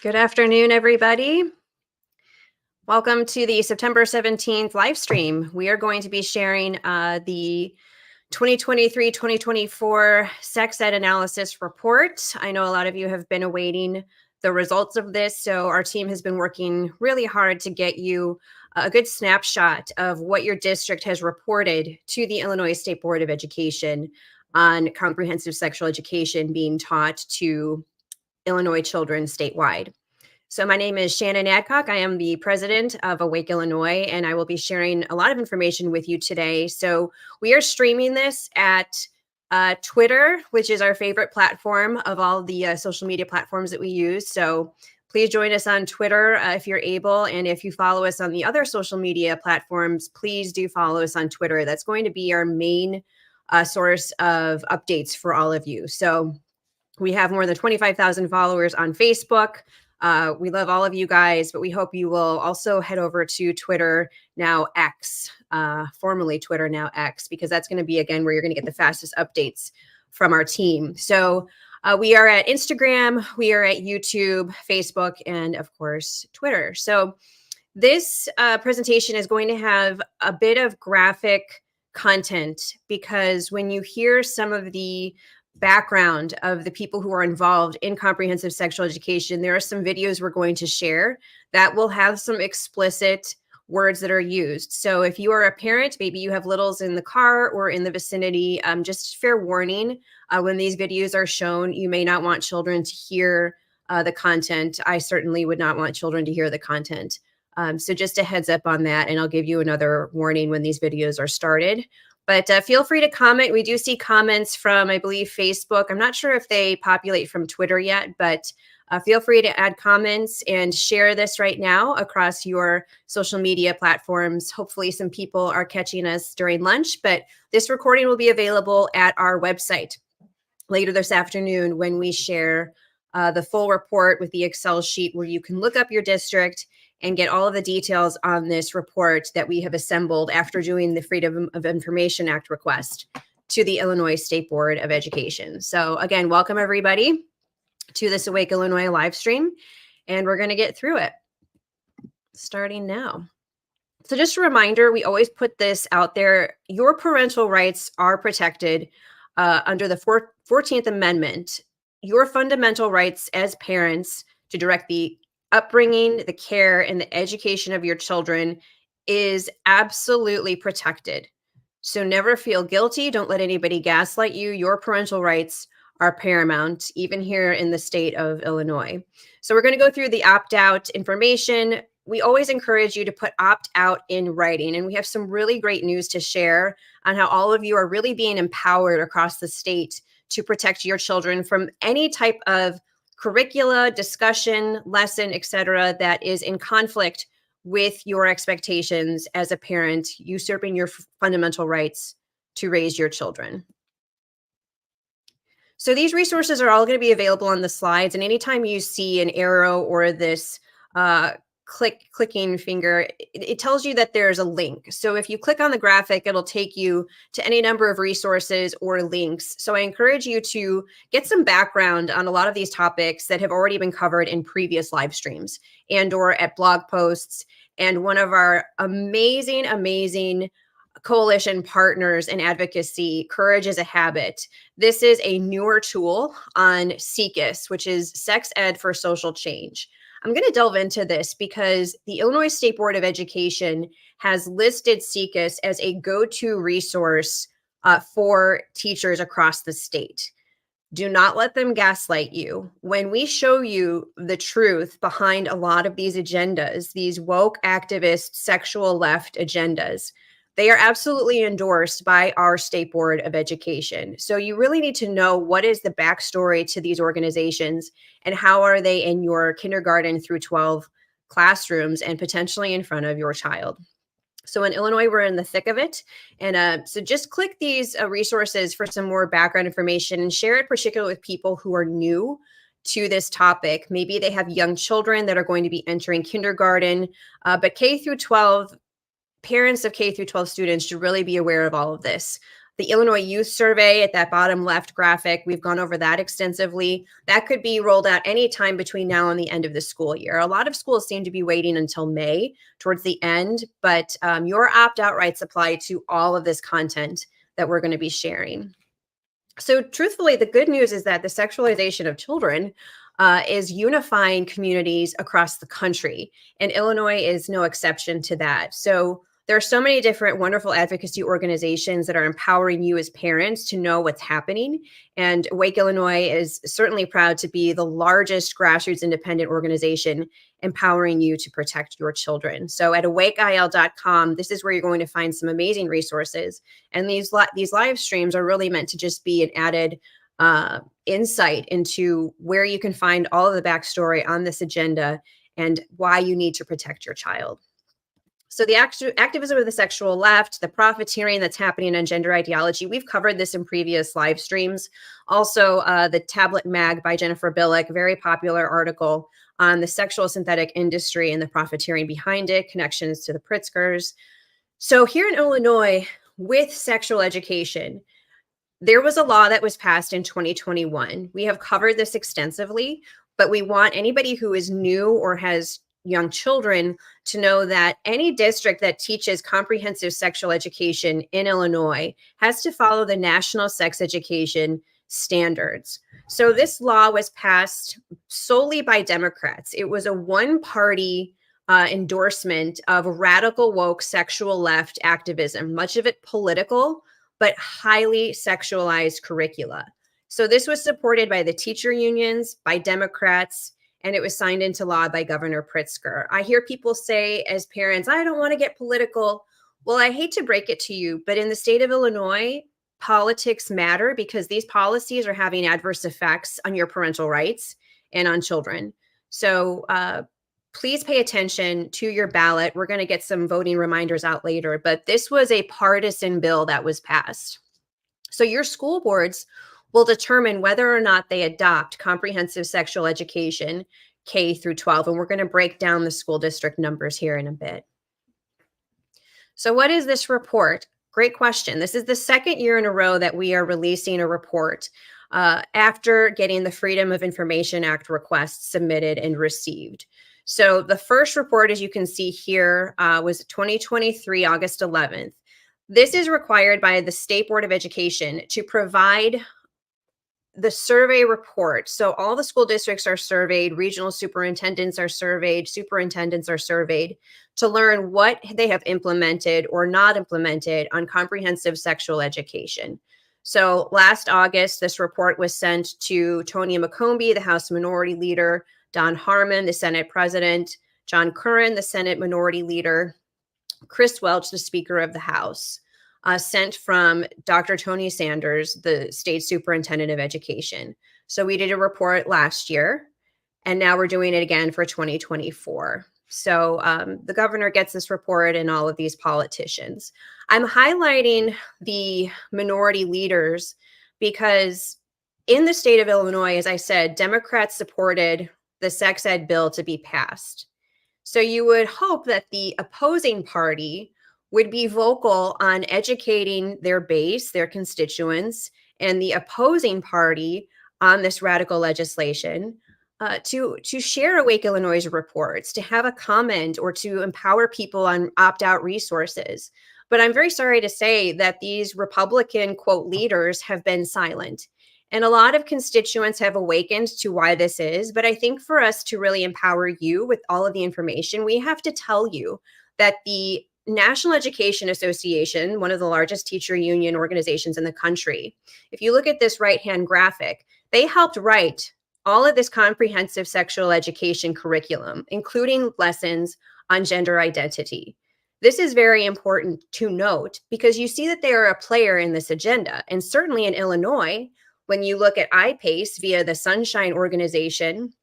Good afternoon, everybody. Welcome to the September 17th live stream. We are going to be sharing the 2023-2024 sex ed analysis report. I know a lot of you have been awaiting the results of this, so our team has been working really hard to get you a good snapshot of what your district has reported to the Illinois State Board of Education on comprehensive sexual education being taught to Illinois children statewide. So my name is Shannon Adcock. I am the president of Awake Illinois, and I will be sharing a lot of information with you today. So we are streaming this at Twitter, which is our favorite platform of all the social media platforms that we use. So please join us on Twitter if you're able. And if you follow us on the other social media platforms, please do follow us on Twitter. That's going to be our main source of updates for all of you. So we have more than 25,000 followers on Facebook. We love all of you guys, but we hope you will also head over to Twitter, now X, formerly Twitter, now X, because that's going to be, again, where you're going to get the fastest updates from our team. So we are at Instagram, we are at YouTube, Facebook, and of course, Twitter. So this presentation is going to have a bit of graphic content because when you hear some of the background of the people who are involved in comprehensive sexual education, there are some videos we're going to share that will have some explicit words that are used. So if you are a parent, maybe you have littles in the car or in the vicinity, just fair warning, when these videos are shown, you may not want children to hear the content. I certainly would not want children to hear the content. So just a heads up on that, and I'll give you another warning when these videos are started. But feel free to comment. We do see comments from, I believe, Facebook. I'm not sure if they populate from Twitter yet, but feel free to add comments and share this right now across your social media platforms. Hopefully some people are catching us during lunch, but this recording will be available at our website later this afternoon when we share the full report with the Excel sheet where you can look up your district and get all of the details on this report that we have assembled after doing the Freedom of Information Act request to the Illinois State Board of Education. So again, welcome everybody to this Awake Illinois live stream, and we're going to get through it starting now. So just a reminder, we always put this out there. Your parental rights are protected under the 14th Amendment. Your fundamental rights as parents to direct the upbringing, the care, and the education of your children is absolutely protected. So never feel guilty. Don't let anybody gaslight you. Your parental rights are paramount, even here in the state of Illinois. So we're going to go through the opt-out information. We always encourage you to put opt-out in writing, and we have some really great news to share on how all of you are really being empowered across the state to protect your children from any type of curricula, discussion, lesson, etc., that is in conflict with your expectations as a parent, usurping your fundamental rights to raise your children. So these resources are all going to be available on the slides, and anytime you see an arrow or this clicking finger, it tells you that there's a link. So if you click on the graphic, it'll take you to any number of resources or links. So I encourage you to get some background on a lot of these topics that have already been covered in previous live streams and or at blog posts. And one of our amazing coalition partners in advocacy, Courage is a Habit. This is a newer tool on SIECUS, which is Sex Ed for Social Change. I'm going to delve into this because the Illinois State Board of Education has listed SIECUS as a go-to resource for teachers across the state. Do not let them gaslight you. When we show you the truth behind a lot of these agendas, these woke activist sexual left agendas, they are absolutely endorsed by our State Board of Education. So you really need to know what is the backstory to these organizations and how are they in your kindergarten through 12 classrooms and potentially in front of your child. So in Illinois, we're in the thick of it. And so just click these resources for some more background information and share it particularly with people who are new to this topic. Maybe they have young children that are going to be entering kindergarten, but K through 12, parents of K through 12 students should really be aware of all of this. The Illinois Youth Survey at that bottom left graphic, we've gone over that extensively. That could be rolled out anytime between now and the end of the school year. A lot of schools seem to be waiting until May towards the end, but your opt-out rights apply to all of this content that we're going to be sharing. So truthfully, the good news is that the sexualization of children is unifying communities across the country, and Illinois is no exception to that. So there are so many different wonderful advocacy organizations that are empowering you as parents to know what's happening. And Wake, Illinois is certainly proud to be the largest grassroots independent organization empowering you to protect your children. So at awakeil.com, this is where you're going to find some amazing resources. And these live streams are really meant to just be an added insight into where you can find all of the backstory on this agenda and why you need to protect your child. So the activism of the sexual left, the profiteering that's happening on gender ideology, we've covered this in previous live streams. Also, the Tablet Mag by Jennifer Billick, very popular article on the sexual synthetic industry and the profiteering behind it, connections to the Pritzkers. So here in Illinois, with sexual education, there was a law that was passed in 2021. We have covered this extensively, but we want anybody who is new or has young children to know that any district that teaches comprehensive sexual education in Illinois has to follow the national sex education standards. So this law was passed solely by Democrats. It was a one-party endorsement of radical woke sexual left activism, much of it political, but highly sexualized curricula. So this was supported by the teacher unions, by Democrats, and it was signed into law by Governor Pritzker. I hear people say as parents, I don't want to get political. Well, I hate to break it to you, but in the state of Illinois, politics matter because these policies are having adverse effects on your parental rights and on children. So please pay attention to your ballot. We're going to get some voting reminders out later, but this was a partisan bill that was passed. So your school boards will determine whether or not they adopt comprehensive sexual education K through 12. And we're going to break down the school district numbers here in a bit. So what is this report? Great question. This is the second year in a row that we are releasing a report after getting the Freedom of Information Act requests submitted and received. So the first report, as you can see here, was 2023, August 11th. This is required by the State Board of Education to provide the survey report. So all the school districts are surveyed, regional superintendents are surveyed, superintendents are surveyed to learn what they have implemented or not implemented on comprehensive sexual education. So last August, this report was sent to Tony McCombie, the House Minority Leader, Don Harmon, the Senate President, John Curran, the Senate Minority Leader, Chris Welch, the Speaker of the House. Sent from Dr. Tony Sanders, the State Superintendent of Education. So we did a report last year, and now we're doing it again for 2024. So the governor gets this report and all of these politicians. I'm highlighting the minority leaders because in the state of Illinois, as I said, Democrats supported the sex ed bill to be passed. So you would hope that the opposing party would be vocal on educating their base, their constituents, and the opposing party on this radical legislation to share Awake Illinois' reports, to have a comment, or to empower people on opt-out resources. But I'm very sorry to say that these Republican, quote, leaders have been silent. And a lot of constituents have awakened to why this is. But I think for us to really empower you with all of the information, we have to tell you that the National Education Association, one of the largest teacher union organizations in the country, if you look at this right-hand graphic, they helped write all of this comprehensive sexual education curriculum, including lessons on gender identity. This is very important to note because you see that they are a player in this agenda. And certainly in Illinois, when you look at iPace via the Sunshine Organization,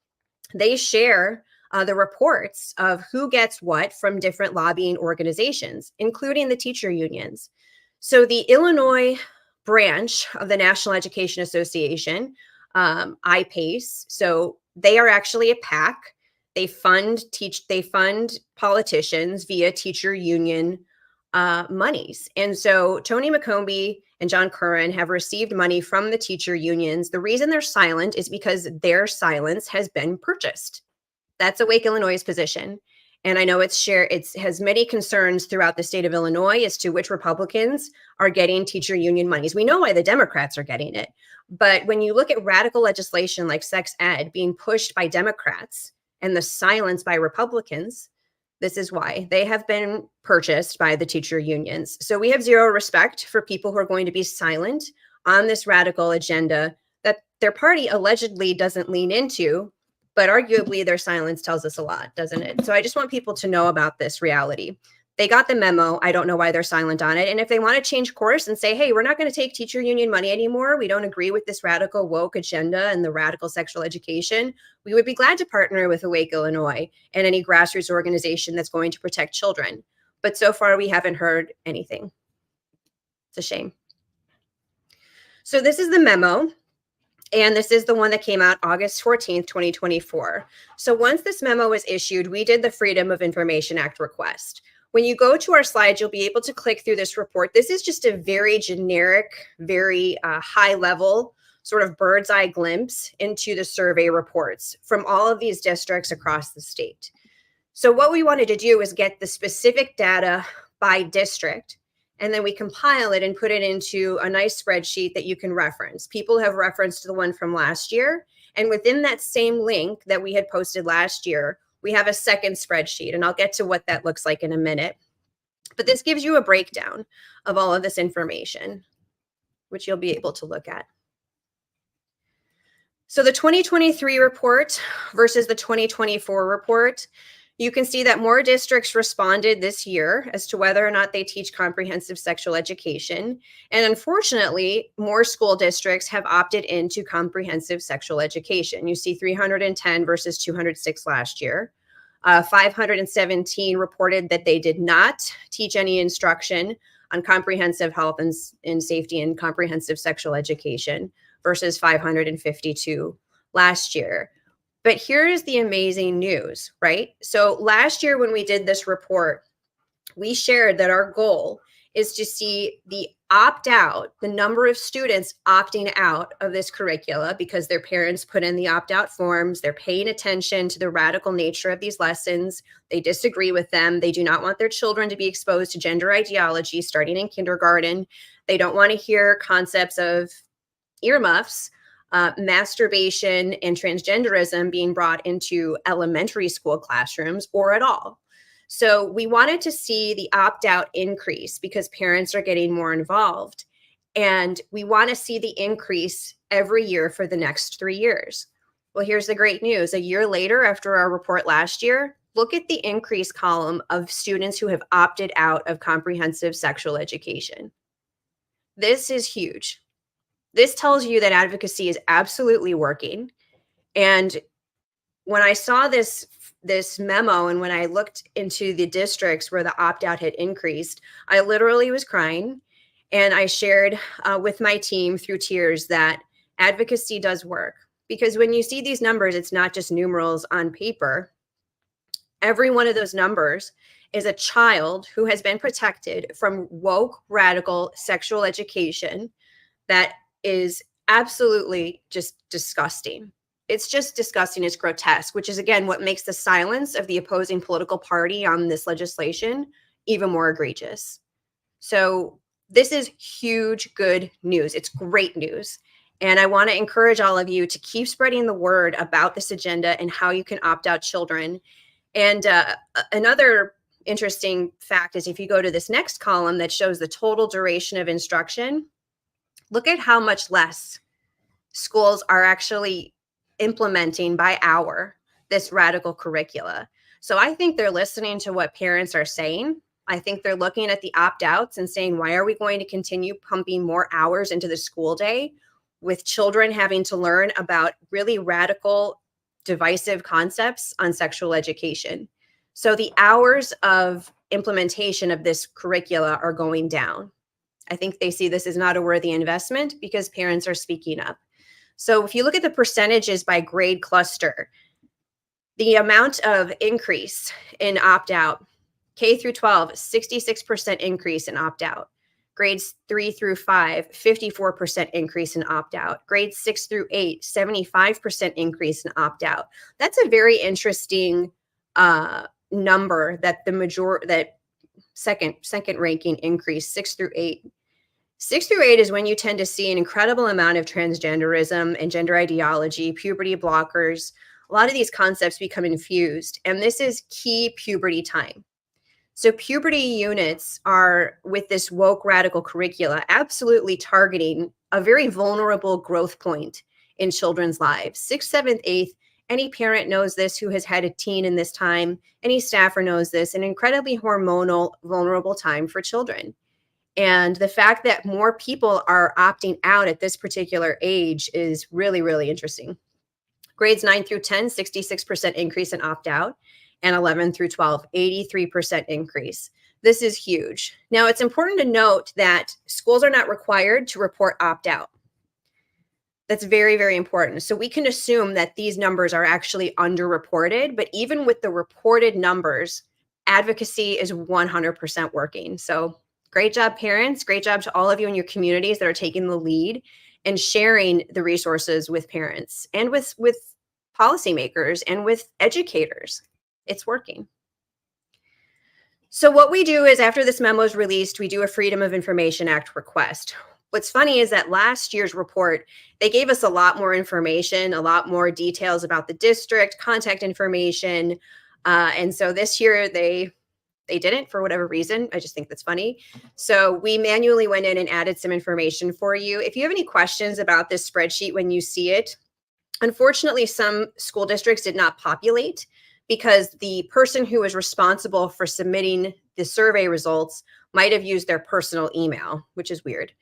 they share the reports of who gets what from different lobbying organizations, including the teacher unions. So the Illinois branch of the National Education Association, iPace, so they are actually a PAC. They fund politicians via teacher union monies. And so Tony McCombie and John Curran have received money from the teacher unions. The reason they're silent is because their silence has been purchased. That's Awake Illinois' position. And I know it has many concerns throughout the state of Illinois as to which Republicans are getting teacher union monies. We know why the Democrats are getting it. But when you look at radical legislation like sex ed being pushed by Democrats and the silence by Republicans, this is why they have been purchased by the teacher unions. So we have zero respect for people who are going to be silent on this radical agenda that their party allegedly doesn't lean into, but arguably their silence tells us a lot, doesn't it? So I just want people to know about this reality. They got the memo. I don't know why they're silent on it. And if they want to change course and say, hey, we're not going to take teacher union money anymore, we don't agree with this radical woke agenda and the radical sexual education, we would be glad to partner with Awake Illinois and any grassroots organization that's going to protect children. But so far, we haven't heard anything. It's a shame. So this is the memo. And this is the one that came out August 14th, 2024. So once this memo was issued, we did the Freedom of Information Act request. When you go to our slides, you'll be able to click through this report. This is just a very generic, very high level sort of bird's eye glimpse into the survey reports from all of these districts across the state. So what we wanted to do is get the specific data by district, and then we compile it and put it into a nice spreadsheet that you can reference. People have referenced the one from last year, and within that same link that we had posted last year, we have a second spreadsheet, and I'll get to what that looks like in a minute. But this gives you a breakdown of all of this information, which you'll be able to look at. So the 2023 report versus the 2024 report, you can see that more districts responded this year as to whether or not they teach comprehensive sexual education. And unfortunately, more school districts have opted into comprehensive sexual education. You see 310 versus 206 last year. 517 reported that they did not teach any instruction on comprehensive health and safety and comprehensive sexual education versus 552 last year. But here is the amazing news, right? So last year when we did this report, we shared that our goal is to see the opt-out, the number of students opting out of this curricula because their parents put in the opt-out forms, they're paying attention to the radical nature of these lessons, they disagree with them, they do not want their children to be exposed to gender ideology starting in kindergarten, they don't want to hear concepts of earmuffs, masturbation and transgenderism being brought into elementary school classrooms or at all. So we wanted to see the opt-out increase because parents are getting more involved. And we want to see the increase every year for the next 3 years. Well, here's the great news. A year later, after our report last year, look at the increase column of students who have opted out of comprehensive sexual education. This is huge. This tells you that advocacy is absolutely working. And when I saw this memo and when I looked into the districts where the opt-out had increased, I literally was crying. And I shared with my team through tears that advocacy does work. Because when you see these numbers, it's not just numerals on paper. Every one of those numbers is a child who has been protected from woke, radical sexual education that is absolutely just disgusting. It's just disgusting. It's grotesque, which is, again, what makes the silence of the opposing political party on this legislation even more egregious. So this is huge, good news. It's great news. And I want to encourage all of you to keep spreading the word about this agenda and how you can opt out children. And another interesting fact is if you go to this next column that shows the total duration of instruction, look at how much less schools are actually implementing by hour this radical curricula. So I think they're listening to what parents are saying. I think they're looking at the opt-outs and saying, why are we going to continue pumping more hours into the school day with children having to learn about really radical, divisive concepts on sexual education? So the hours of implementation of this curricula are going down. I think they see this as not a worthy investment because parents are speaking up. So if you look at the percentages by grade cluster, the amount of increase in opt-out K through 12, 66% increase in opt-out. Grades 3 through 5, 54% increase in opt-out. Grades 6 through 8, 75% increase in opt-out. That's a very interesting number that second ranking increase, 6 through 8. 6 through 8 is when you tend to see an incredible amount of transgenderism and gender ideology, puberty blockers. A lot of these concepts become infused, and this is key puberty time. So puberty units are, with this woke radical curricula, absolutely targeting a very vulnerable growth point in children's lives. 6th, 7th, 8th, any parent knows this who has had a teen in this time. Any staffer knows this, an incredibly hormonal, vulnerable time for children. And the fact that more people are opting out at this particular age is really, really interesting. Grades 9 through 10, 66% increase in opt-out, and 11 through 12, 83% increase. This is huge. Now, it's important to note that schools are not required to report opt-out. That's very, very important. So we can assume that these numbers are actually underreported, but even with the reported numbers, advocacy is 100% working. So great job, parents. Great job to all of you in your communities that are taking the lead and sharing the resources with parents and with policymakers and with educators. It's working. So what we do is, after this memo is released, we do a Freedom of Information Act request. What's funny is that last year's report, they gave us a lot more information, a lot more details about the district, contact information. And so this year they didn't, for whatever reason. I just think that's funny. So we manually went in and added some information for you. If you have any questions about this spreadsheet when you see it, unfortunately, some school districts did not populate because the person who was responsible for submitting the survey results might have used their personal email, which is weird.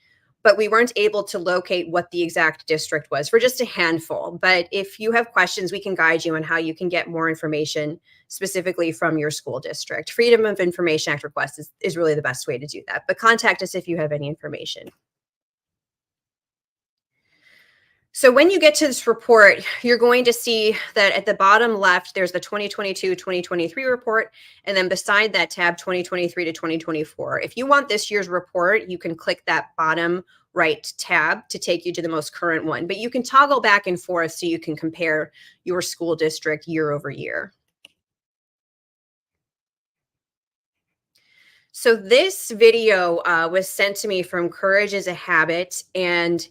But we weren't able to locate what the exact district was for just a handful. But if you have questions, we can guide you on how you can get more information specifically from your school district. Freedom of Information Act request is really the best way to do that. But contact us if you have any information. So when you get to this report, you're going to see that at the bottom left, there's the 2022-2023 report, and then beside that tab, 2023 to 2024. If you want this year's report, you can click that bottom right tab to take you to the most current one, but you can toggle back and forth so you can compare your school district year over year. So this video was sent to me from Courage is a Habit, and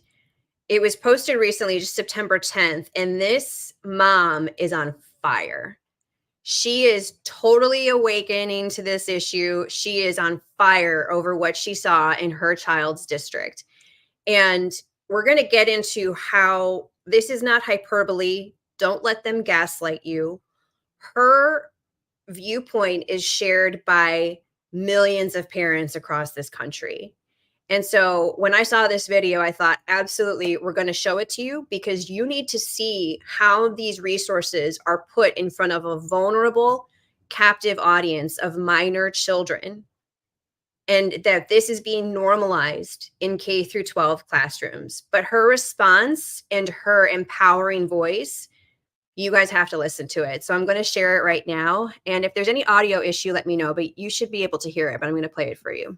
it was posted recently, just September 10th, and this mom is on fire. She is totally awakening to this issue. She is on fire over what she saw in her child's district. And we're going to get into how this is not hyperbole. Don't let them gaslight you. Her viewpoint is shared by millions of parents across this country. And so when I saw this video, I thought, absolutely, we're going to show it to you because you need to see how these resources are put in front of a vulnerable, captive audience of minor children, and that this is being normalized in K through 12 classrooms. But her response and her empowering voice, you guys have to listen to it. So I'm going to share it right now. And if there's any audio issue, let me know, but you should be able to hear it, but I'm going to play it for you.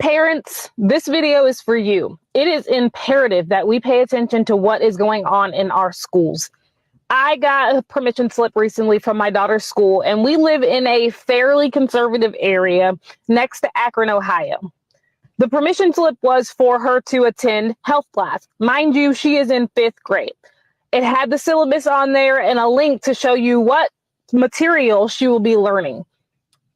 Parents, this video is for you. It is imperative that we pay attention to what is going on in our schools. I got a permission slip recently from my daughter's school, and we live in a fairly conservative area next to Akron, Ohio. The permission slip was for her to attend health class. Mind you, she is in 5th grade. It had the syllabus on there and a link to show you what material she will be learning.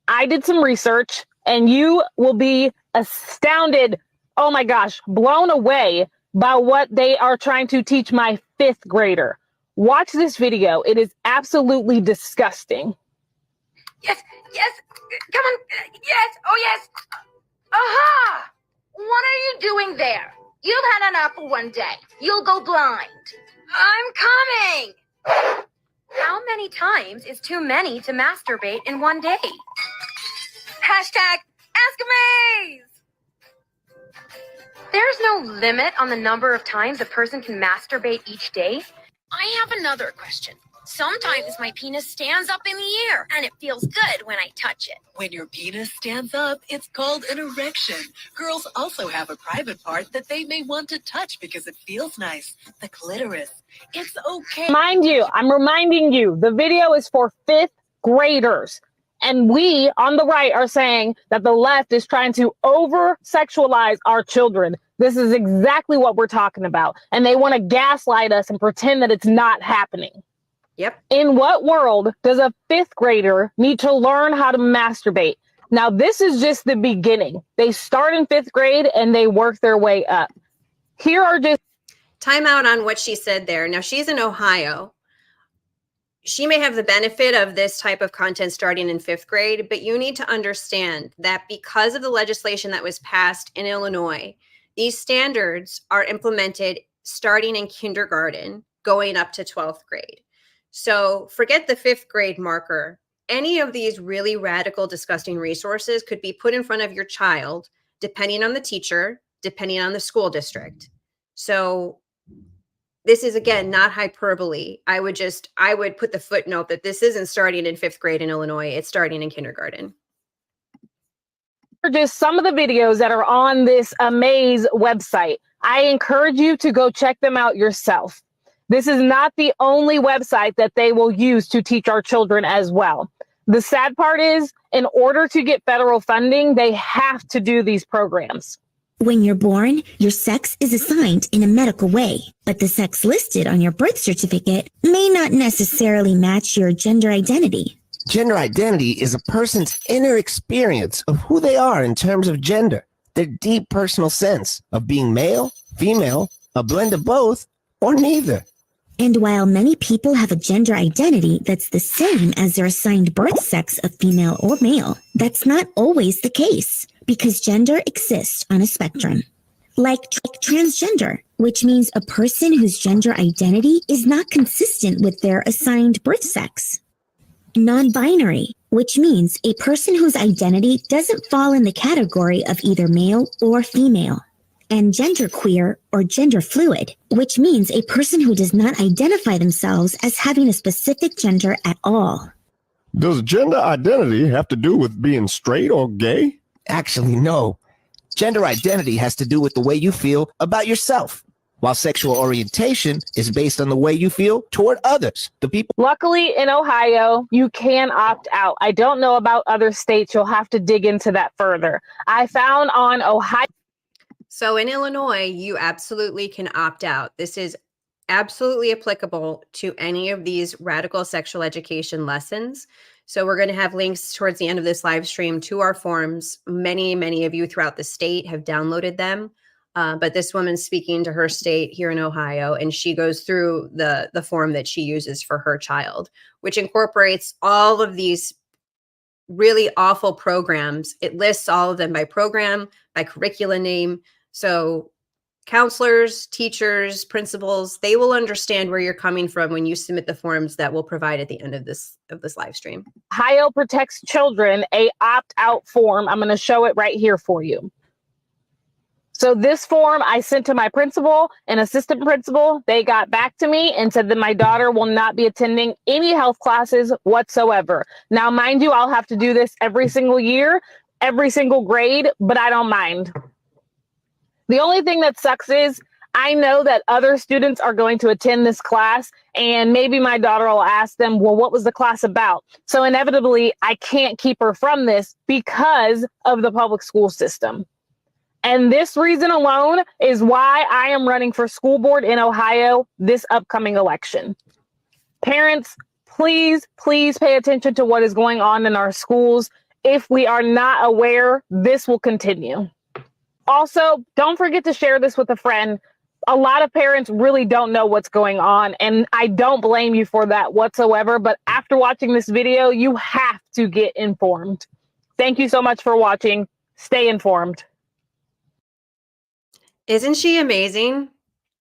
I did some research, and you will be astounded, oh my gosh, blown away by what they are trying to teach my 5th grader. Watch this video. It is absolutely disgusting. Yes, yes, come on, yes, oh yes. Aha! What are you doing there? You've had enough for one day. You'll go blind. I'm coming! How many times is too many to masturbate in one day? Hashtag Ask Amaze! There's no limit on the number of times a person can masturbate each day. I have another question. Sometimes my penis stands up in the air, and it feels good when I touch it. When your penis stands up, it's called an erection. Girls also have a private part that they may want to touch because it feels nice. The clitoris. It's okay. Mind you, I'm reminding you, the video is for 5th graders. And we on the right are saying that the left is trying to over-sexualize our children. This is exactly what we're talking about. And they want to gaslight us and pretend that it's not happening. Yep. In what world does a 5th grader need to learn how to masturbate? Now, this is just the beginning. They start in 5th grade and they work their way up. Here are just time out on what she said there. Now, she's in Ohio. She may have the benefit of this type of content starting in 5th grade, but you need to understand that because of the legislation that was passed in Illinois, these standards are implemented starting in kindergarten, going up to 12th grade. So forget the 5th grade marker. Any of these really radical, disgusting resources could be put in front of your child, depending on the teacher, depending on the school district. So this is, again, not hyperbole. I would put the footnote that this isn't starting in 5th grade in Illinois. It's starting in kindergarten. Just some of the videos that are on this Amaze website. I encourage you to go check them out yourself. This is not the only website that they will use to teach our children as well. The sad part is, in order to get federal funding, they have to do these programs. When you're born, your sex is assigned in a medical way, but the sex listed on your birth certificate may not necessarily match your gender identity. Gender identity is a person's inner experience of who they are in terms of gender, their deep personal sense of being male, female, a blend of both, or neither. And while many people have a gender identity that's the same as their assigned birth sex of female or male, that's not always the case, because gender exists on a spectrum. Like transgender, which means a person whose gender identity is not consistent with their assigned birth sex. Non-binary, which means a person whose identity doesn't fall in the category of either male or female. And genderqueer or gender fluid, which means a person who does not identify themselves as having a specific gender at all. Does gender identity have to do with being straight or gay? Actually, no. Gender identity has to do with the way you feel about yourself, while sexual orientation is based on the way you feel toward others, the people. Luckily, in Ohio, you can opt out. I don't know about other states. You'll have to dig into that further. I found on Ohio. So in Illinois, you absolutely can opt out. This is absolutely applicable to any of these radical sexual education lessons. So we're going to have links towards the end of this live stream to our forms. Many of you throughout the state have downloaded them. But this woman's speaking to her state here in Ohio, and she goes through the form that she uses for her child, which incorporates all of these really awful programs. It lists all of them by program, by curriculum name. So counselors, teachers, principals, they will understand where you're coming from when you submit the forms that we'll provide at the end of this live stream. Ohio protects children, a opt-out form. I'm going to show it right here for you. So this form I sent to my principal and assistant principal. They got back to me and said that my daughter will not be attending any health classes whatsoever. Now, mind you, I'll have to do this every single year, every single grade, but I don't mind. The only thing that sucks is I know that other students are going to attend this class, and maybe my daughter will ask them, well, what was the class about? So inevitably, I can't keep her from this because of the public school system. And this reason alone is why I am running for school board in Ohio this upcoming election. Parents, please pay attention to what is going on in our schools. If we are not aware, this will continue. Also, don't forget to share this with a friend. A lot of parents really don't know what's going on, and I don't blame you for that whatsoever. But after watching this video, you have to get informed. Thank you so much for watching. Stay informed. Isn't she amazing?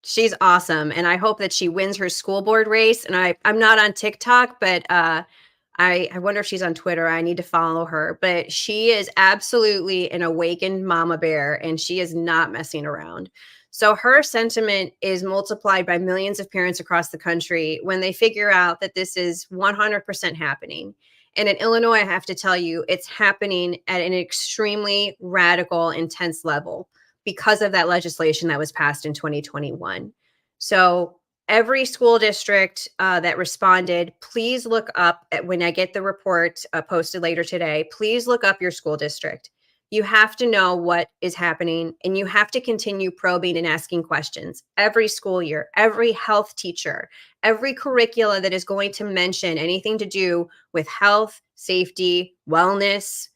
She's awesome. And I hope that she wins her school board race. And I'm not on TikTok, but I wonder if she's on Twitter. I need to follow her. But she is absolutely an awakened mama bear, and she is not messing around. So her sentiment is multiplied by millions of parents across the country when they figure out that this is 100% happening. And in Illinois, I have to tell you, it's happening at an extremely radical, intense level because of that legislation that was passed in 2021. So every school district that responded, please look up when I get the report posted later today, please look up your school district. You have to know what is happening, and you have to continue probing and asking questions every school year, every health teacher, every curricula that is going to mention anything to do with health, safety, wellness,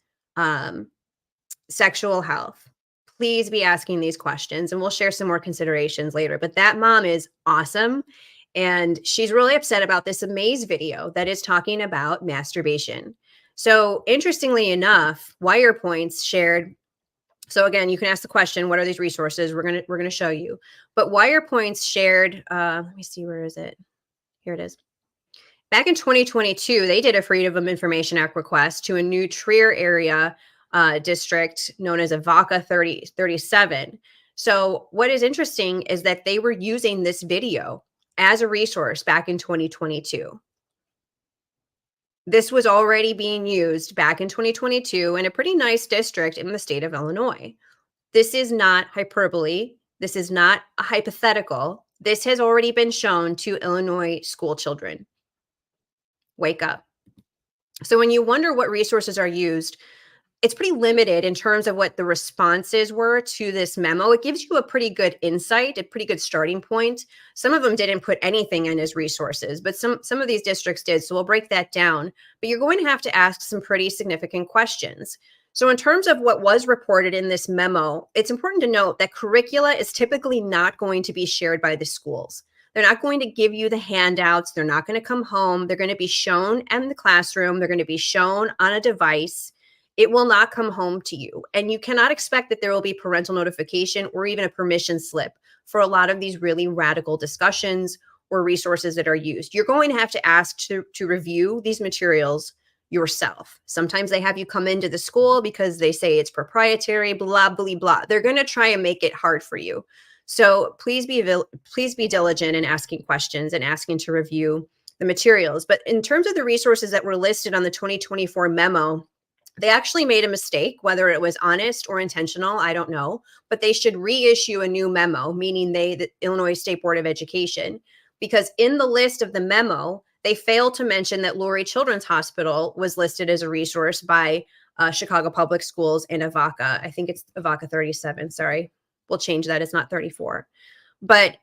sexual health. Please be asking these questions, and we'll share some more considerations later. But that mom is awesome, and she's really upset about this Amaze video that is talking about masturbation. So interestingly enough, WHY Points shared. So again, you can ask the question, what are these resources? We're gonna show you. But WHY Points shared, let me see, where is it? Here it is. Back in 2022, they did a Freedom of Information Act request to a new Trier area district known as ADVOCA 37. So what is interesting is that they were using this video as a resource back in 2022. This was already being used back in 2022 in a pretty nice district in the state of Illinois. This is not hyperbole. This is not a hypothetical. This has already been shown to Illinois school children. Wake up. So when you wonder what resources are used, it's pretty limited in terms of what the responses were to this memo. It gives you a pretty good insight, a pretty good starting point. Some of them didn't put anything in as resources, but some of these districts did. So we'll break that down. But you're going to have to ask some pretty significant questions. So in terms of what was reported in this memo, it's important to note that curricula is typically not going to be shared by the schools. They're not going to give you the handouts. They're not going to come home. They're going to be shown in the classroom. They're going to be shown on a device. It will not come home to you. And you cannot expect that there will be parental notification or even a permission slip for a lot of these really radical discussions or resources that are used. You're going to have to ask to review these materials yourself. Sometimes they have you come into the school because they say it's proprietary, blah, blah, blah. They're going to try and make it hard for you. So please be diligent in asking questions and asking to review the materials. But in terms of the resources that were listed on the 2024 memo, they actually made a mistake, whether it was honest or intentional, I don't know, but they should reissue a new memo, meaning the Illinois State Board of Education, because in the list of the memo, they failed to mention that Lurie Children's Hospital was listed as a resource by Chicago Public Schools and ADVOCA. I think it's ADVOCA 37, sorry. We'll change that, it's not 34. But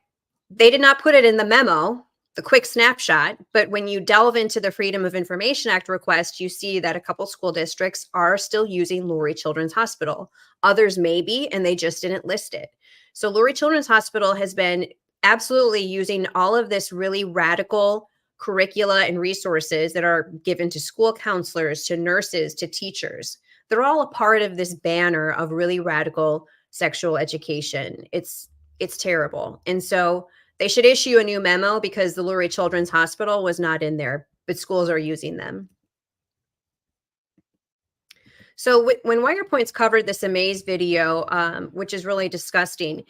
they did not put it in the memo, the quick snapshot, but when you delve into the Freedom of Information Act request, you see that a couple school districts are still using Lurie Children's Hospital. Others may be, and they just didn't list it. So Lurie Children's Hospital has been absolutely using all of this really radical curricula and resources that are given to school counselors, to nurses, to teachers. They're all a part of this banner of really radical sexual education. It's terrible. And so they should issue a new memo because the Lurie Children's Hospital was not in there, but schools are using them. So when WHY Points covered this Amaze video, which is really disgusting,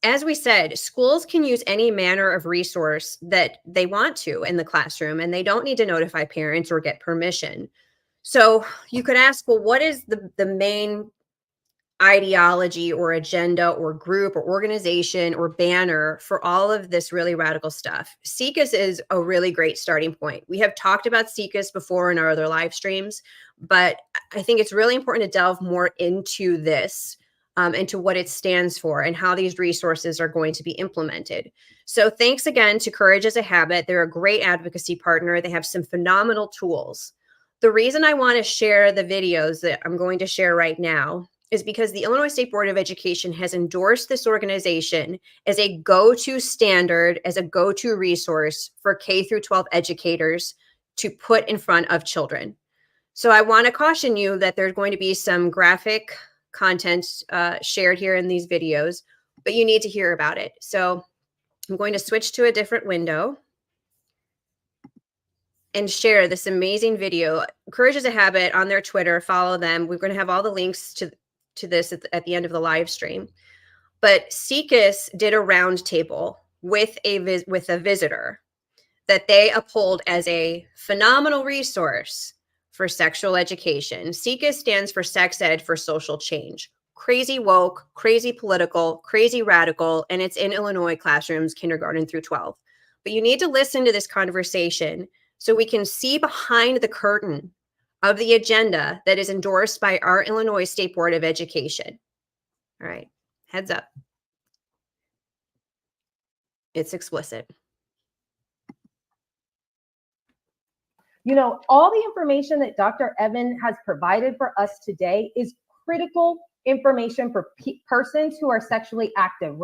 as we said, schools can use any manner of resource that they want to in the classroom, and they don't need to notify parents or get permission. So you could ask, well, what is the main ideology or agenda or group or organization or banner for all of this really radical stuff? SIECUS is a really great starting point. We have talked about SIECUS before in our other live streams, but I think it's really important to delve more into this, into what it stands for and how these resources are going to be implemented. So thanks again to Courage as a Habit. They're a great advocacy partner. They have some phenomenal tools. The reason I want to share the videos that I'm going to share right now is because the Illinois State Board of Education has endorsed this organization as a go-to standard, as a go-to resource for K through 12 educators to put in front of children. So I want to caution you that there's going to be some graphic content shared here in these videos, but you need to hear about it. So I'm going to switch to a different window and share this amazing video. Courage as a Habit on their Twitter, follow them. We're going to have all the links to this at the end of the live stream. But SIECUS did a roundtable with a visitor that they uphold as a phenomenal resource for sexual education. SIECUS stands for Sex Ed for Social Change. Crazy woke, crazy political, crazy radical, and it's in Illinois classrooms, kindergarten through 12. But you need to listen to this conversation so we can see behind the curtain of the agenda that is endorsed by our Illinois State Board of Education. All right, heads up. It's explicit. You know, all the information that Dr. Evan has provided for us today is critical information for persons who are sexually active.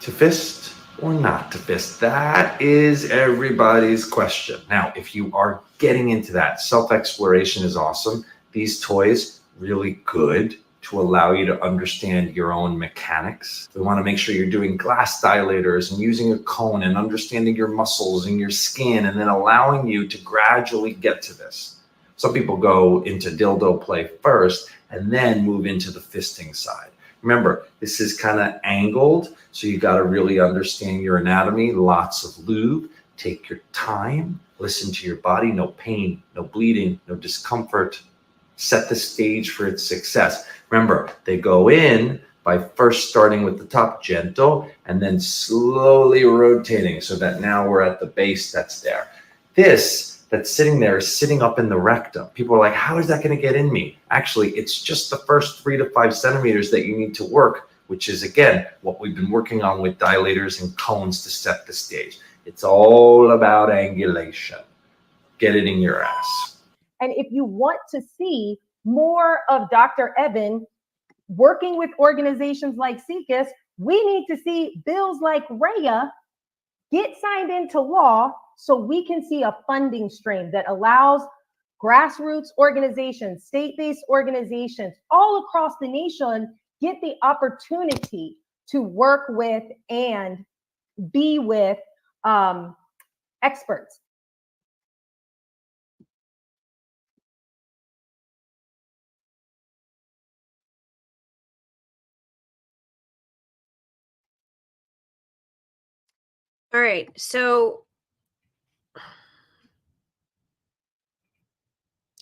To fist or not to fist? That is everybody's question. Now, if you are getting into that, self-exploration is awesome. These toys, really good to allow you to understand your own mechanics. We want to make sure you're doing glass dilators and using a cone and understanding your muscles and your skin, and then allowing you to gradually get to this. Some people go into dildo play first and then move into the fisting side. Remember, this is kind of angled, so you got to really understand your anatomy. Lots of lube. Take your time. Listen to your body. No pain, no bleeding, no discomfort. Set the stage for its success. Remember, they go in by first starting with the top, gentle, and then slowly rotating so that now we're at the base that's there. This that's sitting there is sitting up in the rectum. People are like, how is that going to get in me? Actually, it's just the first 3 to 5 centimeters that you need to work, which is, again, what we've been working on with dilators and cones to set the stage. It's all about angulation. Get it in your ass. And if you want to see more of Dr. Evan working with organizations like SIECUS, we need to see bills like WHAY get signed into law so we can see a funding stream that allows grassroots organizations, state-based organizations all across the nation get the opportunity to work with and be with experts. All right, so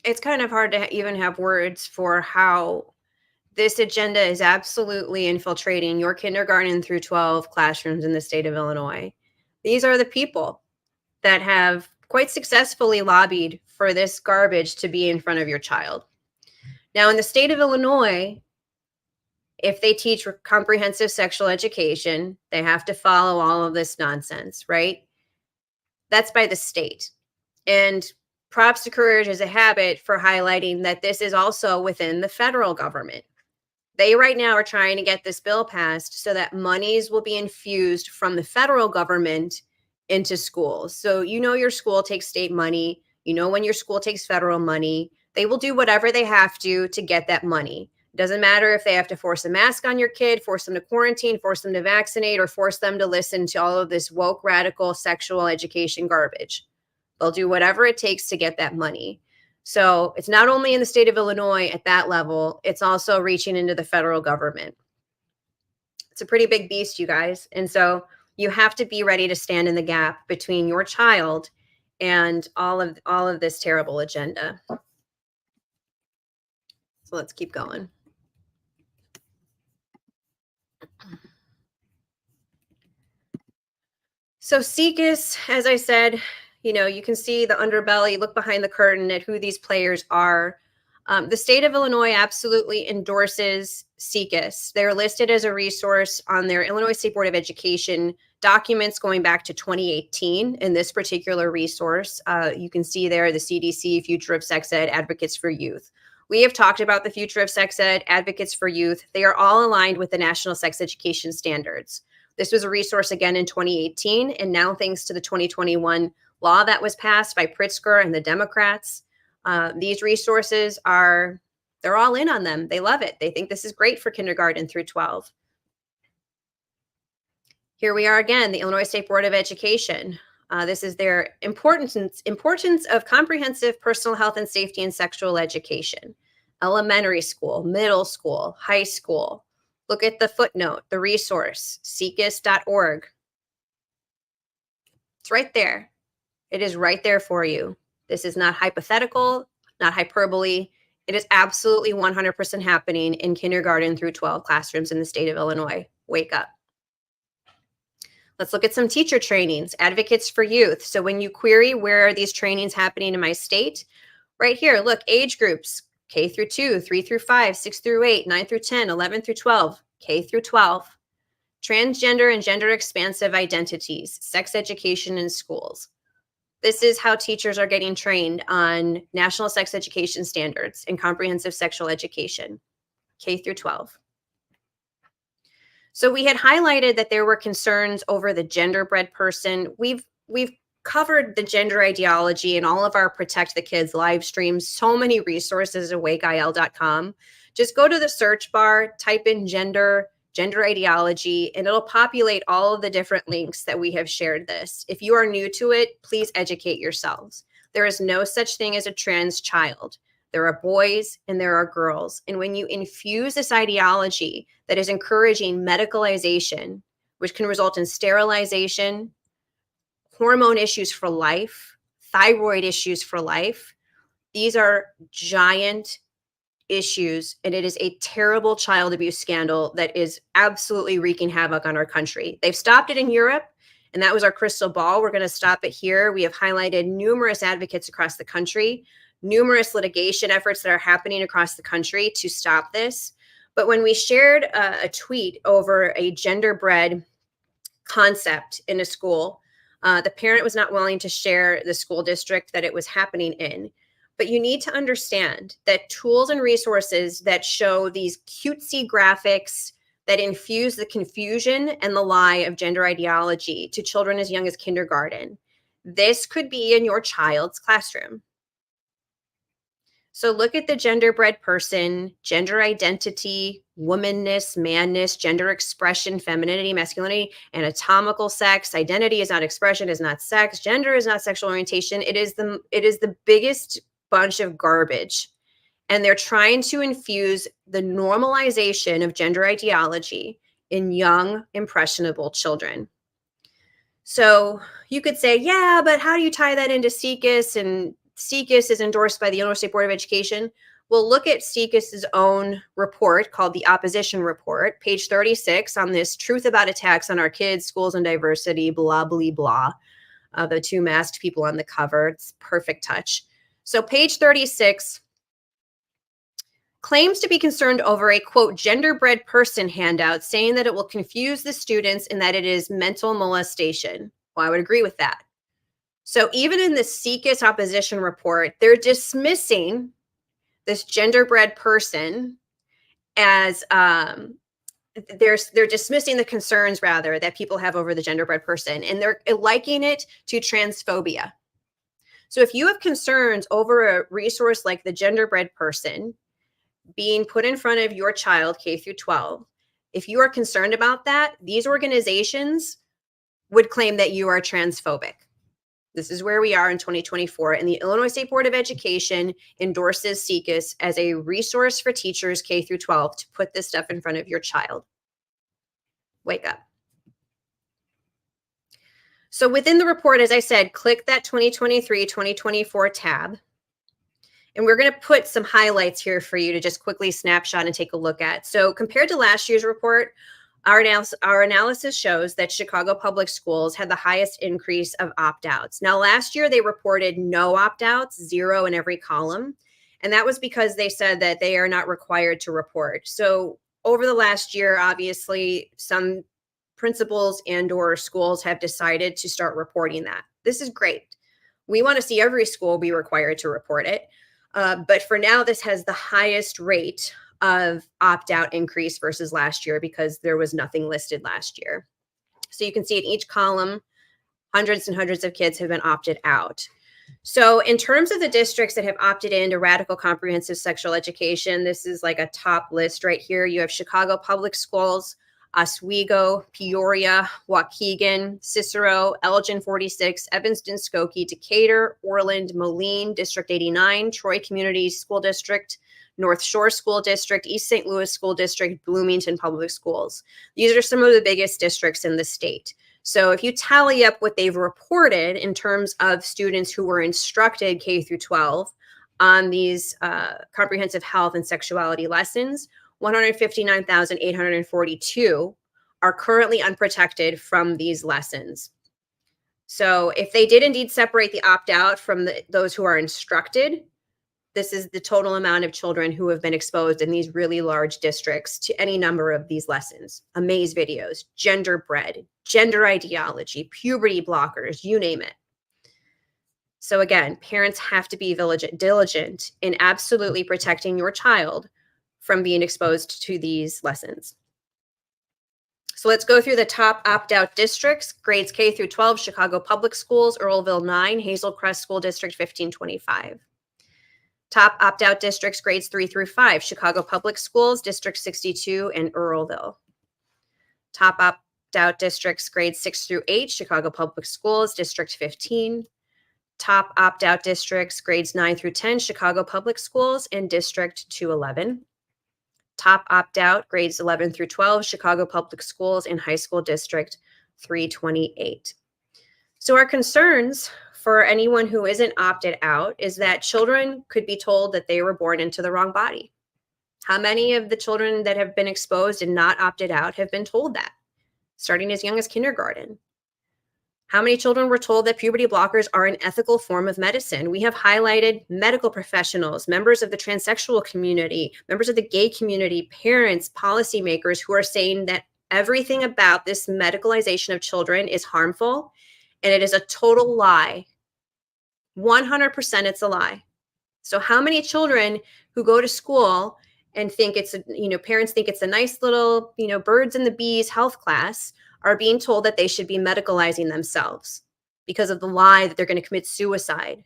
it's kind of hard to even have words for how this agenda is absolutely infiltrating your kindergarten through 12 classrooms in the state of Illinois. These are the people that have quite successfully lobbied for this garbage to be in front of your child. Now, in the state of Illinois, if they teach comprehensive sexual education, they have to follow all of this nonsense, right? That's by the state. And props to Courage as a Habit for highlighting that this is also within the federal government. They right now are trying to get this bill passed so that monies will be infused from the federal government into schools. So you know your school takes state money. You know when your school takes federal money. They will do whatever they have to get that money. It doesn't matter if they have to force a mask on your kid, force them to quarantine, force them to vaccinate, or force them to listen to all of this woke, radical sexual education garbage. They'll do whatever it takes to get that money. So it's not only in the state of Illinois at that level, it's also reaching into the federal government. It's a pretty big beast, you guys. And so you have to be ready to stand in the gap between your child and all of this terrible agenda. So let's keep going. So SIECUS, as I said, you know, you can see the underbelly, look behind the curtain at who these players are. The state of Illinois absolutely endorses SIECUS. They're listed as a resource on their Illinois State Board of Education documents going back to 2018 in this particular resource. You can see there the CDC, Future of Sex Ed, Advocates for Youth. We have talked about the Future of Sex Ed, Advocates for Youth. They are all aligned with the National Sex Education Standards. This was a resource again in 2018, and now thanks to the 2021 law that was passed by Pritzker and the Democrats, these resources they're all in on them. They love it. They think this is great for kindergarten through 12. Here we are again, the Illinois State Board of Education. This is their importance of comprehensive personal health and safety and sexual education. elementary school, middle school, high school. Look at the footnote, the resource, SIECUS.org. It's right there. It is right there for you. This is not hypothetical, not hyperbole. It is absolutely 100% happening in kindergarten through 12 classrooms in the state of Illinois. Wake up. Let's look at some teacher trainings, advocates for youth. So when you query where are these trainings happening in my state, right here, look, age groups, K through 2, 3 through 5, 6 through 8, 9 through 10, 11 through 12, K through 12. Transgender and gender expansive identities, sex education in schools. This is how teachers are getting trained on national sex education standards and comprehensive sexual education, K through 12. So we had highlighted that there were concerns over the genderbread person. We've covered the gender ideology in all of our Protect the Kids live streams, so many resources at wakeil.com. Just go to the search bar, type in gender ideology, and it'll populate all of the different links that we have shared this. If you are new to it, please educate yourselves. There is no such thing as a trans child. There are boys and there are girls. And when you infuse this ideology that is encouraging medicalization, which can result in sterilization, hormone issues for life, thyroid issues for life, these are giant issues, and it is a terrible child abuse scandal that is absolutely wreaking havoc on our country. They've stopped it in Europe, and that was our crystal ball. We're going to stop it here. We have highlighted numerous advocates across the country, numerous litigation efforts that are happening across the country to stop this. But when we shared a tweet over a genderbread concept in a school, the parent was not willing to share the school district that it was happening in. But you need to understand that tools and resources that show these cutesy graphics that infuse the confusion and the lie of gender ideology to children as young as kindergarten, this could be in your child's classroom. So look at the genderbread person, gender identity, womanness, manness, gender expression, femininity, masculinity, anatomical sex. Identity is not expression, is not sex. Gender is not sexual orientation. It is the biggest bunch of garbage. And they're trying to infuse the normalization of gender ideology in young, impressionable children. So you could say, yeah, but how do you tie that into SIECUS? And SIECUS is endorsed by the Illinois State Board of Education. Well, look at SIECUS's own report called the Opposition Report, page 36 on this truth about attacks on our kids, schools, and diversity, blah, blah, blah. The two masked people on the cover. It's perfect touch. So page 36 claims to be concerned over a, quote, genderbread person handout, saying that it will confuse the students and that it is mental molestation. Well, I would agree with that. So even in the SIECUS opposition report, they're dismissing this genderbread person as they're dismissing the concerns, rather, that people have over the genderbread person, and they're likening it to transphobia. So if you have concerns over a resource like the genderbread person being put in front of your child, K through 12, if you are concerned about that, these organizations would claim that you are transphobic. This is where we are in 2024, and the Illinois State Board of Education endorses SIECUS as a resource for teachers K through 12 to put this stuff in front of your child. Wake up. So within the report, as I said, click that 2023-2024 tab. And we're going to put some highlights here for you to just quickly snapshot and take a look at. So compared to last year's report, our analysis shows that Chicago Public Schools had the highest increase of opt-outs. Now, last year, they reported no opt-outs, 0 in every column. And that was because they said that they are not required to report. So over the last year, obviously, some principals and or schools have decided to start reporting that. This is great. We want to see every school be required to report it. But for now, this has the highest rate of opt-out increase versus last year because there was nothing listed last year. So you can see in each column, hundreds and hundreds of kids have been opted out. So in terms of the districts that have opted into radical comprehensive sexual education, this is like a top list right here. You have Chicago Public Schools, Oswego, Peoria, Waukegan, Cicero, Elgin 46, Evanston, Skokie, Decatur, Orland, Moline, District 89, Troy Community School District, North Shore School District, East St. Louis School District, Bloomington Public Schools. These are some of the biggest districts in the state. So if you tally up what they've reported in terms of students who were instructed K through 12 on these comprehensive health and sexuality lessons, 159,842 are currently unprotected from these lessons. So if they did indeed separate the opt-out from those who are instructed, this is the total amount of children who have been exposed in these really large districts to any number of these lessons: amaze videos, gender bread, gender ideology, puberty blockers, you name it. So again, parents have to be diligent in absolutely protecting your child from being exposed to these lessons. So let's go through the top opt-out districts: grades K through 12, Chicago Public Schools, Earlville 9, Hazel Crest School District 1525. Top opt-out districts: grades 3 through 5, Chicago Public Schools, District 62, and Earlville. Top opt-out districts: grades 6 through 8, Chicago Public Schools, District 15. Top opt-out districts: grades 9 through 10, Chicago Public Schools, and District 211. Top opt-out, grades 11 through 12, Chicago Public Schools, and High School District 328. So our concerns for anyone who isn't opted out is that children could be told that they were born into the wrong body. How many of the children that have been exposed and not opted out have been told that, starting as young as kindergarten? How many children were told that puberty blockers are an ethical form of medicine? We have highlighted medical professionals, members of the transsexual community, members of the gay community, parents, policymakers who are saying that everything about this medicalization of children is harmful, and it is a total lie. 100% it's a lie. So how many children who go to school and think it's, parents think it's a nice little, birds and the bees health class are being told that they should be medicalizing themselves because of the lie that they're going to commit suicide?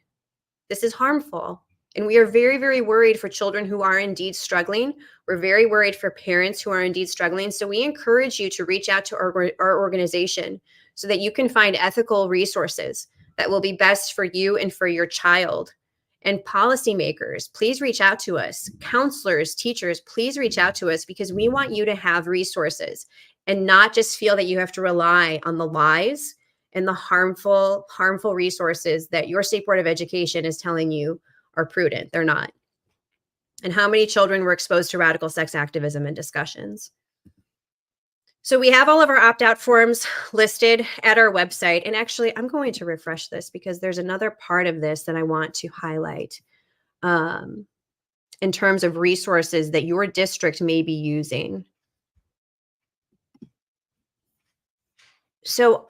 This is harmful. And we are very, very worried for children who are indeed struggling. We're very worried for parents who are indeed struggling. So we encourage you to reach out to our organization so that you can find ethical resources that will be best for you and for your child. And policymakers, please reach out to us. Counselors, teachers, please reach out to us, because we want you to have resources and not just feel that you have to rely on the lies and the harmful resources that your State Board of Education is telling you are prudent. They're not. And how many children were exposed to radical sex activism and discussions? So we have all of our opt-out forms listed at our website. And actually, I'm going to refresh this because there's another part of this that I want to highlight in terms of resources that your district may be using. So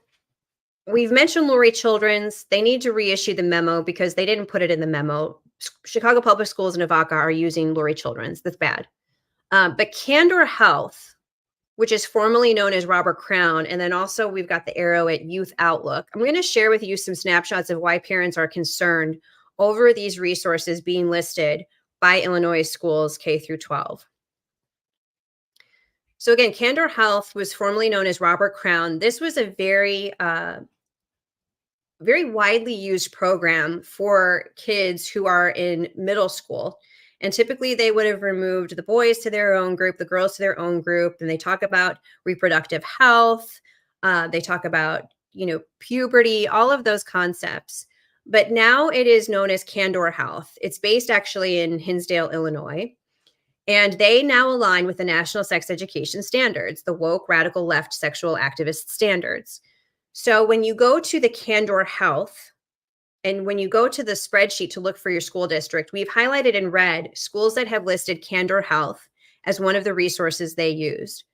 we've mentioned Lurie Children's. They need to reissue the memo because they didn't put it in the memo. Chicago Public Schools and ADVOCA are using Lurie Children's. That's bad. But Candor Health, which is formerly known as Robert Crown, and then also we've got the arrow at Youth Outlook. I'm going to share with you some snapshots of why parents are concerned over these resources being listed by Illinois schools K through 12. So again, Candor Health was formerly known as Robert Crown. This was a very widely used program for kids who are in middle school. And typically they would have removed the boys to their own group, the girls to their own group. And they talk about reproductive health. They talk about, puberty, all of those concepts. But now it is known as Candor Health. It's based actually in Hinsdale, Illinois. And they now align with the National Sex Education Standards, the woke radical left sexual activist standards. So when you go to the Candor Health, and when you go to the spreadsheet to look for your school district, we've highlighted in red schools that have listed Candor Health as one of the resources they used.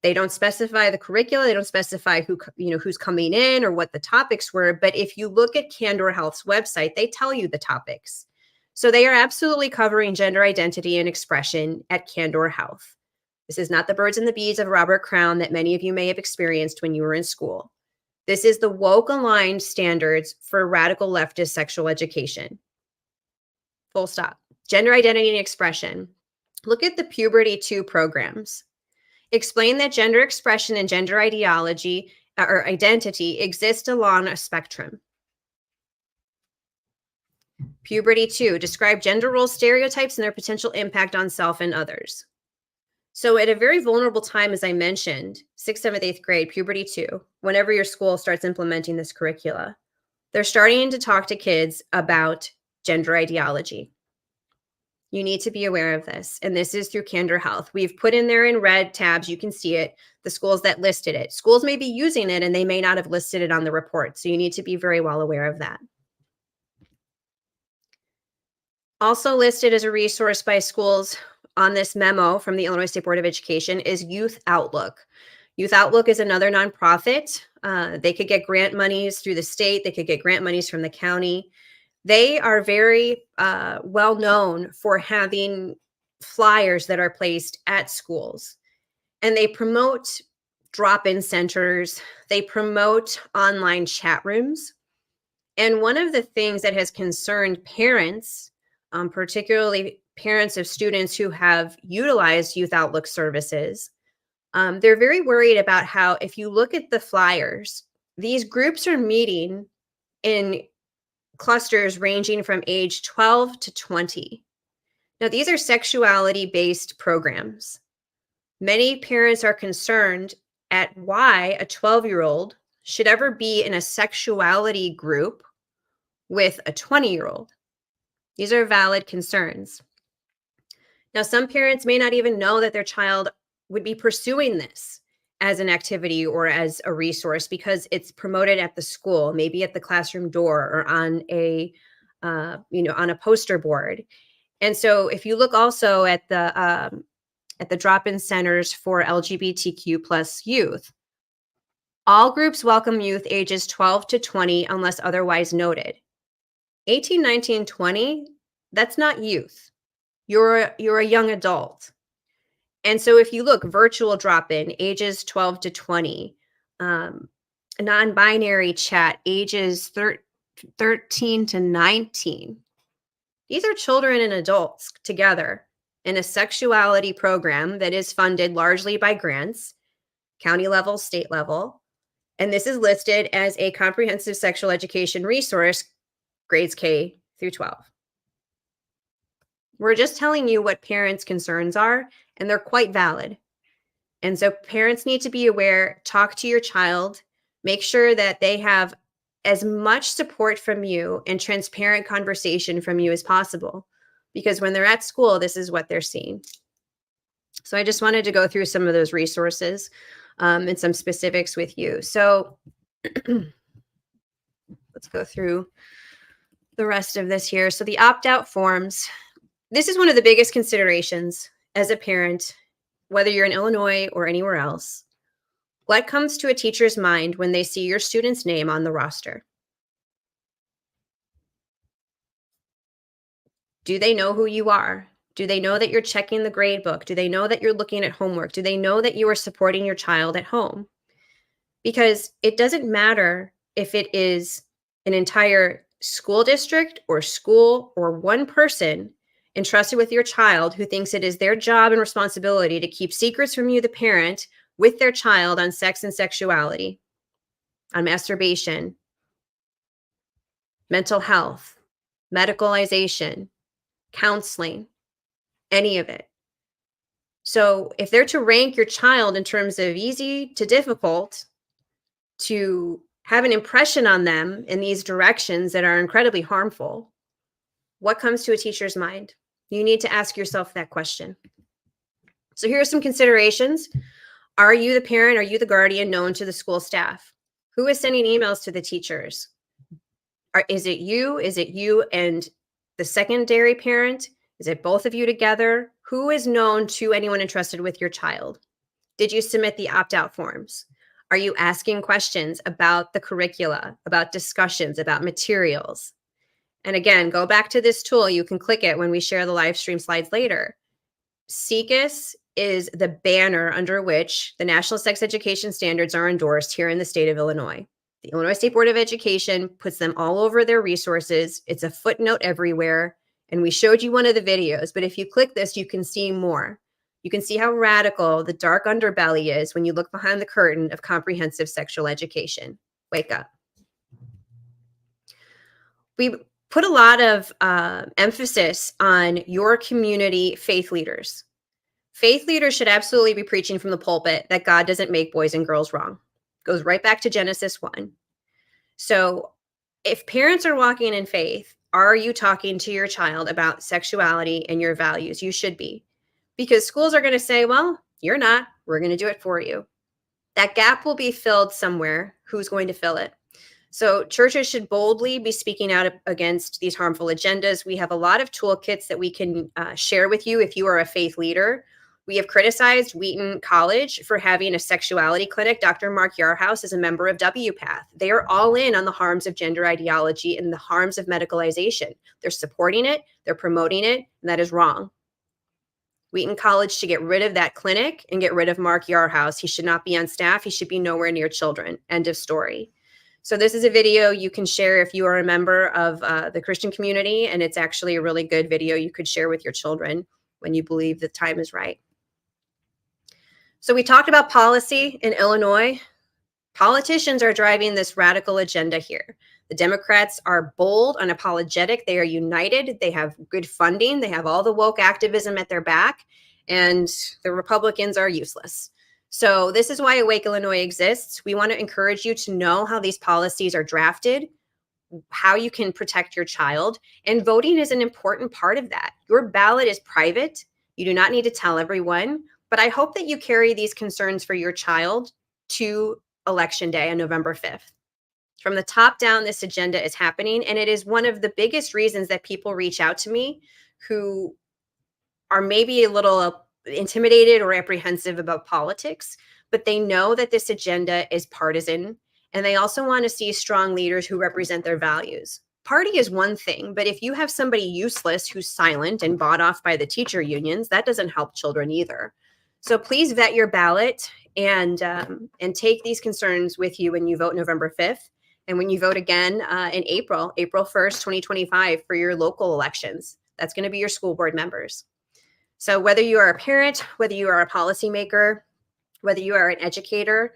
They don't specify the curricula, they don't specify who's coming in or what the topics were, but if you look at Candor Health's website, they tell you the topics. So they are absolutely covering gender identity and expression at Candor Health. This is not the birds and the bees of Robert Crown that many of you may have experienced when you were in school. This is the woke-aligned standards for radical leftist sexual education. Full stop. Gender identity and expression. Look at the Puberty 2 programs. Explain that gender expression and gender ideology or identity exist along a spectrum. Puberty 2, describe gender role stereotypes and their potential impact on self and others. So at a very vulnerable time, as I mentioned, 6th, 7th, 8th grade, puberty 2, whenever your school starts implementing this curricula, they're starting to talk to kids about gender ideology. You need to be aware of this. And this is through Candor Health. We've put in there in red tabs, you can see it, the schools that listed it. Schools may be using it and they may not have listed it on the report. So you need to be very well aware of that. Also listed as a resource by schools on this memo from the Illinois State Board of Education is Youth Outlook. Youth Outlook is another nonprofit. They could get grant monies through the state. They could get grant monies from the county. They are very well known for having flyers that are placed at schools. And they promote drop-in centers. They promote online chat rooms. And one of the things that has concerned parents, particularly parents of students who have utilized Youth Outlook services, they're very worried about how, if you look at the flyers, these groups are meeting in clusters ranging from age 12 to 20. Now, these are sexuality-based programs. Many parents are concerned at why a 12-year-old should ever be in a sexuality group with a 20-year-old. These are valid concerns. Now, some parents may not even know that their child would be pursuing this as an activity or as a resource because it's promoted at the school, maybe at the classroom door or on a, on a poster board. And so if you look also at the drop-in centers for LGBTQ plus youth, all groups welcome youth ages 12 to 20 unless otherwise noted. 18, 19, 20, that's not youth. You're a young adult. And so if you look, virtual drop-in, ages 12 to 20, non-binary chat, ages 13 to 19. These are children and adults together in a sexuality program that is funded largely by grants, county level, state level. And this is listed as a comprehensive sexual education resource, grades K through 12. We're just telling you what parents' concerns are, and they're quite valid. And so parents need to be aware, talk to your child, make sure that they have as much support from you and transparent conversation from you as possible. Because when they're at school, this is what they're seeing. So I just wanted to go through some of those resources and some specifics with you. So let's go through the rest of this here. So the opt-out forms. This is one of the biggest considerations as a parent, whether you're in Illinois or anywhere else. What comes to a teacher's mind when they see your student's name on the roster? Do they know who you are? Do they know that you're checking the grade book? Do they know that you're looking at homework? Do they know that you are supporting your child at home? Because it doesn't matter if it is an entire school district or school or one person entrusted with your child who thinks it is their job and responsibility to keep secrets from you, the parent, with their child on sex and sexuality, on masturbation, mental health, medicalization, counseling, any of it. So if they're to rank your child in terms of easy to difficult, to have an impression on them in these directions that are incredibly harmful, what comes to a teacher's mind? You need to ask yourself that question. So here are some considerations. Are you the parent? Are you the guardian known to the school staff? Who is sending emails to the teachers? Is it you? Is it you and the secondary parent? Is it both of you together? Who is known to anyone entrusted with your child? Did you submit the opt-out forms? Are you asking questions about the curricula, about discussions, about materials? And again, go back to this tool. You can click it when we share the live stream slides later. SIECUS is the banner under which the National Sex Education Standards are endorsed here in the state of Illinois. The Illinois State Board of Education puts them all over their resources. It's a footnote everywhere. And we showed you one of the videos, but if you click this, you can see more. You can see how radical the dark underbelly is when you look behind the curtain of comprehensive sexual education. Wake up. We put a lot of emphasis on your community faith leaders. Faith leaders should absolutely be preaching from the pulpit that God doesn't make boys and girls wrong. Goes right back to Genesis 1. So if parents are walking in faith, are you talking to your child about sexuality and your values? You should be. Because schools are going to say, well, you're not. We're going to do it for you. That gap will be filled somewhere. Who's going to fill it? So churches should boldly be speaking out against these harmful agendas. We have a lot of toolkits that we can share with you if you are a faith leader. We have criticized Wheaton College for having a sexuality clinic. Dr. Mark Yarhouse is a member of WPATH. They are all in on the harms of gender ideology and the harms of medicalization. They're supporting it, they're promoting it, and that is wrong. Wheaton College should get rid of that clinic and get rid of Mark Yarhouse. He should not be on staff. He should be nowhere near children. End of story. So this is a video you can share if you are a member of the Christian community, and it's actually a really good video you could share with your children when you believe the time is right. So we talked about policy in Illinois. Politicians are driving this radical agenda here. The Democrats are bold, unapologetic. They are united. They have good funding. They have all the woke activism at their back, and the Republicans are useless. So this is why Awake Illinois exists. We want to encourage you to know how these policies are drafted, how you can protect your child, and voting is an important part of that. Your ballot is private. You do not need to tell everyone, but I hope that you carry these concerns for your child to Election Day on November 5th. From the top down, this agenda is happening, and it is one of the biggest reasons that people reach out to me who are maybe a little intimidated or apprehensive about politics, but they know that this agenda is partisan, and they also want to see strong leaders who represent their values. Party is one thing, but if you have somebody useless who's silent and bought off by the teacher unions, that doesn't help children either. So please vet your ballot and take these concerns with you when you vote November 5th, and when you vote again in April 1st, 2025 for your local elections. That's going to be your school board members. So whether you are a parent, whether you are a policymaker, whether you are an educator,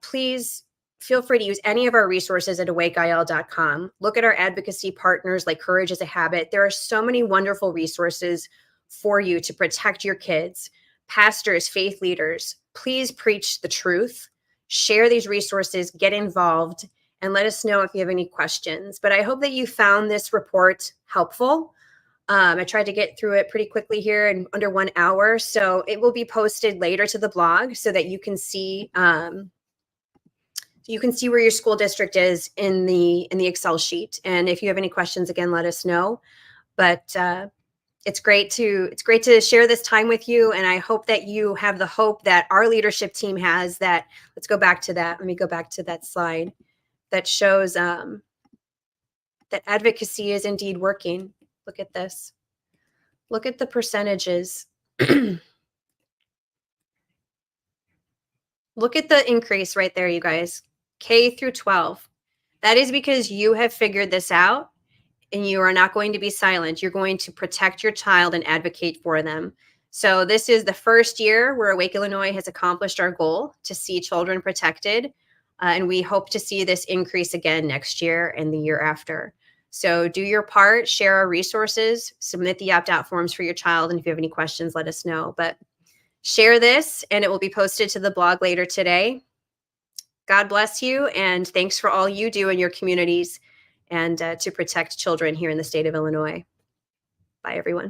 please feel free to use any of our resources at awakeil.com. Look at our advocacy partners like Courage is a Habit. There are so many wonderful resources for you to protect your kids. Pastors, faith leaders, please preach the truth. Share these resources, get involved, and let us know if you have any questions. But I hope that you found this report helpful. I tried to get through it pretty quickly here in under 1 hour. So it will be posted later to the blog so that you can see where your school district is in the Excel sheet. And if you have any questions, again, let us know. But it's great to share this time with you. And I hope that you have the hope that our leadership team has. That let's go back to that. Let me go back to that slide that shows that advocacy is indeed working. Look at this. Look at the percentages. Look at the increase right there, you guys. K through 12. That is because you have figured this out and you are not going to be silent. You're going to protect your child and advocate for them. So this is the first year where Awake Illinois has accomplished our goal to see children protected. And we hope to see this increase again next year and the year after. So do your part, share our resources, submit the opt-out forms for your child. And if you have any questions, let us know. But share this and it will be posted to the blog later today. God bless you. And thanks for all you do in your communities and to protect children here in the state of Illinois. Bye, everyone.